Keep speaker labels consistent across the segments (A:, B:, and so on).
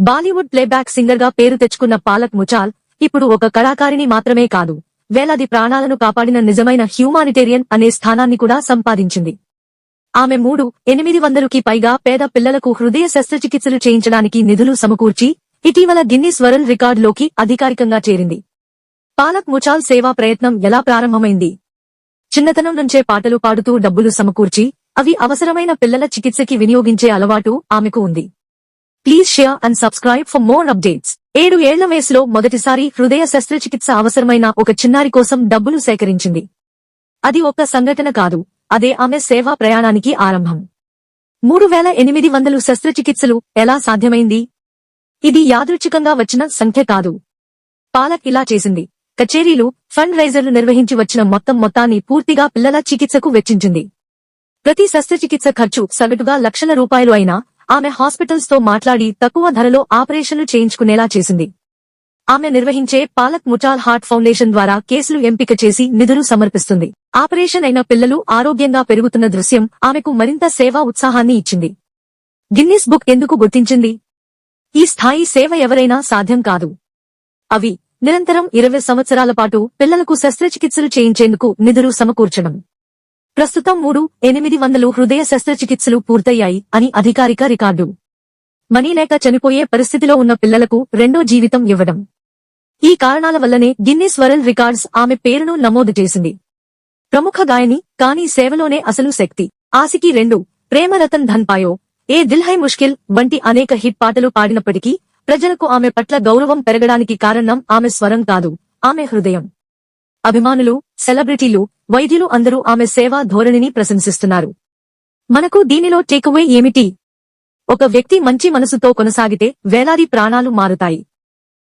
A: Bollywood playback singer గా పేరు తెచ్చుకున్న పాలక్ ముచాల్ ఇప్పుడు ఒక కళాకారిణి మాత్రమే కాదు, వేలాది ప్రాణాలను కాపాడిన నిజమైన హ్యూమానిటేరియన్ అనే స్థానాన్ని కూడా సంపాదించింది. ఆమె 3,800కి పైగా పేద పిల్లలకు హృదయ శస్త్రచికిత్సలు చేయించడానికి నిధులు సమకూర్చి ఇటీవల గిన్నిస్ వరల్డ్ రికార్డులోకి అధికారికంగా చేరింది. పాలక్ ముచాల్ సేవా ప్రయత్నం ఎలా ప్రారంభమైంది? చిన్నతనం నుంచే పాటలు పాడుతూ డబ్బులు సమకూర్చి అవి అవసరమైన పిల్లల చికిత్సకి వినియోగించే అలవాటు ఆమెకు ఉంది. Please share and subscribe for more updates. 7 ఏళ్ల వయసులో మొదటిసారి హృదయ శస్త్రచికిత్స అవసరమైన ఒక చిన్నారి కోసం డబ్బులు సేకరించింది. అది ఒక్క సంఘటన కాదు, అదే ఆమె సేవా ప్రయాణానికి ఆరంభం. 3,800 శస్త్రచికిత్సలు ఎలా సాధ్యమైంది? ఇది యాదృచ్ఛికంగా వచ్చిన సంఖ్య కాదు. పాలక్ ఇలా చేసింది. కచేరీలు, ఫండ్ రైజర్లు నిర్వహించి వచ్చిన మొత్తాన్ని పూర్తిగా పిల్లల చికిత్సకు వెచ్చించింది. ప్రతి శస్త్రచికిత్స ఖర్చు సగటుగా లక్షల రూపాయలు అయినా ఆమె హాస్పిటల్స్ తో మాట్లాడి తక్కువ ధరలో ఆపరేషన్లు చేయించుకునేలా చేసింది. ఆమె నిర్వహించే పాలక్ ముచాల్ హార్ట్ ఫౌండేషన్ ద్వారా కేసులు ఎంపిక చేసి నిధులు సమర్పిస్తుంది. ఆపరేషన్ అయిన పిల్లలు ఆరోగ్యంగా పెరుగుతున్న దృశ్యం ఆమెకు మరింత సేవా ఉత్సాహాన్ని ఇచ్చింది. గిన్నిస్ బుక్ ఎందుకు గుర్తించింది? ఈ స్థాయి సేవ ఎవరైనా సాధ్యం కాదు. అవి నిరంతరం 20 సంవత్సరాల పాటు పిల్లలకు శస్త్రచికిత్సలు చేయించేందుకు నిధులు సమకూర్చడం. ప్రస్తుతం 3,800 హృదయ శస్త్రచికిత్సలు పూర్తయ్యాయి అని అధికారిక రికార్డు. మనీ లేక చనిపోయే పరిస్థితిలో ఉన్న పిల్లలకు రెండో జీవితం ఇవ్వడం. ఈ కారణాల వల్లనే గిన్నిస్ వరల్డ్ రికార్డ్స్ ఆమె పేరును నమోదు చేసింది. ప్రముఖ గాయని, కానీ సేవలోనే అసలు శక్తి. ఆసికి 2, ప్రేమ రతన్ ధన్ పాయో, ఏ దిల్ హై ముష్కిల్ వంటి అనేక హిట్ పాటలు పాడినప్పటికీ ప్రజలకు ఆమె పట్ల గౌరవం పెరగడానికి కారణం ఆమె స్వరం కాదు, ఆమె హృదయం. అభిమానులు, సెలబ్రిటీలు, వైద్యులు అందరూ ఆమె సేవా ధోరణిని ప్రశంసిస్తున్నారు. మనకు దీనిలో టేక్అవే ఏమిటి? ఒక వ్యక్తి మంచి మనసుతో కొనసాగితే వేలాది ప్రాణాలు మారుతాయి.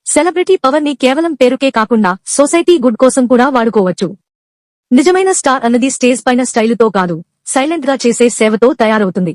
A: సెలబ్రిటీ పవర్ ని కేవలం పేరుకే కాకుండా సొసైటీ గుడ్ కోసం కూడా వాడుకోవచ్చు. నిజమైన స్టార్ అన్నది స్టేజ్ పైన స్టైలుతో కాదు, సైలెంట్ గా చేసే సేవతో తయారవుతుంది.